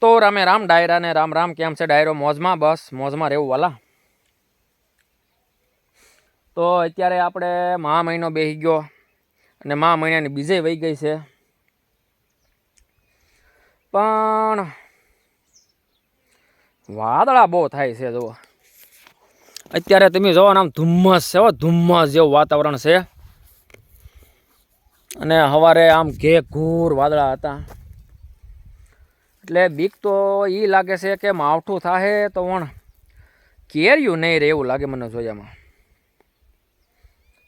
તો રામે રામ ડાયરા ને રામ રામ. કેમ છે ડાયરો? મોજમાં? બસ મોજમાં રહેવું વાલા. તો અત્યારે આપણે મહા મહિનો બેસી ગયો અને મહા મહિનાની બીજે વહી ગઈ છે, પણ વાદળા બહુ થાય છે. જુઓ અત્યારે તમે જોવો ને આમ ધુમ્મસ છે, ધુમ્મસ જેવું વાતાવરણ છે. અને સવારે આમ ઘેઘૂર વાદળા હતા, એટલે બીક તો એ લાગે છે કે માવઠું થાય તો પણ કેર્યું નહીં રહે એવું લાગે મને જોયામાં.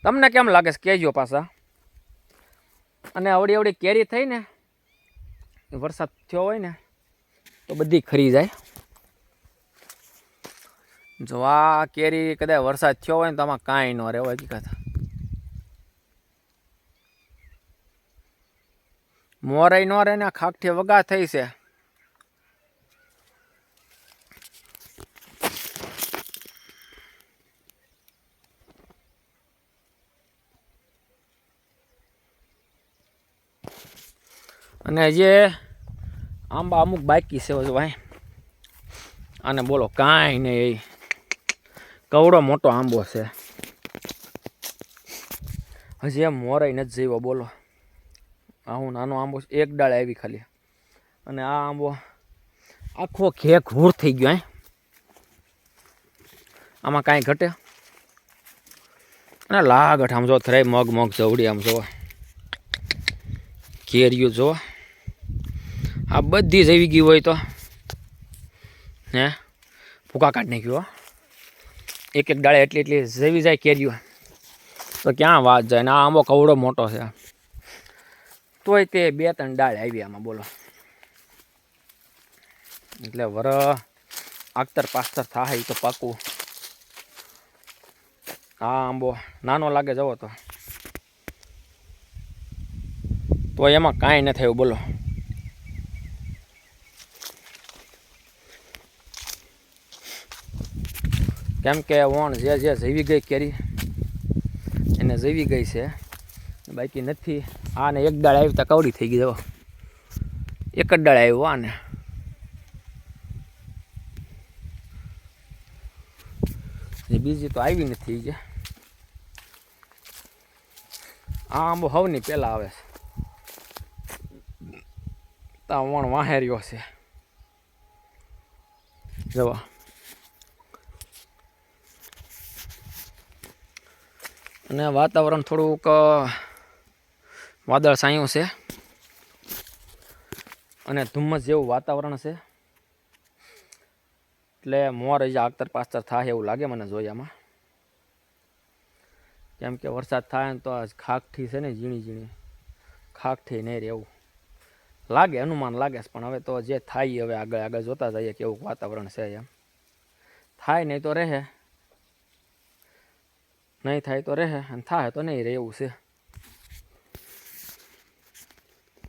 તમને કેમ લાગે છે કહેજો પાછા. અને અવડી અવડી કેરી થઈ ને, વરસાદ થયો હોય ને તો બધી ખરી જાય. જો આ કેરી કદાચ વરસાદ થયો હોય ને તો આમાં કાંઈ ન રહે હકીકત. મોરાઈ ન રહે ને ખાકઠી વગા થઈ છે. અને જે આંબા અમુક બાકી છે ભાઈ, આને બોલો કાંઈ નહીં, કવડો મોટો આંબો છે. હજી એમ મોરાઈ નથી જેવો બોલો. આ હું નાનો આંબો એક ડાળ આવી ખાલી, અને આ આંબો આખો ઘેઘૂર થઈ ગયો. આમાં કાંઈ ઘટે અને લાગઠ આમ જો થરાય મગ મગ જવડી આમ જો કેરીઓ જો આ બધી જ આવી ગઈ હોય તો હે ભૂકા કાઢ નાખ્યો. એક એક ડાળે એટલી એટલી જેવી જાય કેરીઓ તો ક્યાં વાત જાય. ને આ આંબો કવડો મોટો છે, તોય તે 2-3 ડાળ આવી આમાં બોલો. એટલે વર આગતર પાસ્તર થાય તો પાકું. આ આંબો નાનો લાગે જવો તો એમાં કાંઈ ન થયું બોલો. કેમ કે વણ જે જેવી ગઈ કેરી એને જેવી ગઈ છે, બાકી નથી. આને એક ડાળ આવી તો કવડી થઈ ગઈ. જવો એક જ ડાળ આવ્યો આને. બીજી તો આવી નથી. જે આ આંબો હવની પહેલાં આવે છે, તા વણ વાહેર્યો છે. જવા અને વાતાવરણ થોડુંક વાદળ છાયું છે અને ધુમ્મસ જેવું વાતાવરણ છે, એટલે મોર હજી આગતર પાસ્તર થાય એવું લાગે મને જોયામાં. કેમ કે વરસાદ થાય ને તો આ ખાકઠી છે ને, ઝીણી ઝીણી ખાકઠી નહીં રહેવું લાગે, અનુમાન લાગે છે. પણ હવે તો જે થાય હવે આગળ આગળ જોતા જઈએ કેવું વાતાવરણ છે. એમ થાય નહીં તો રહે, નહીં થાય તો રહે, અને થાય તો નહીં રહે એવું છે.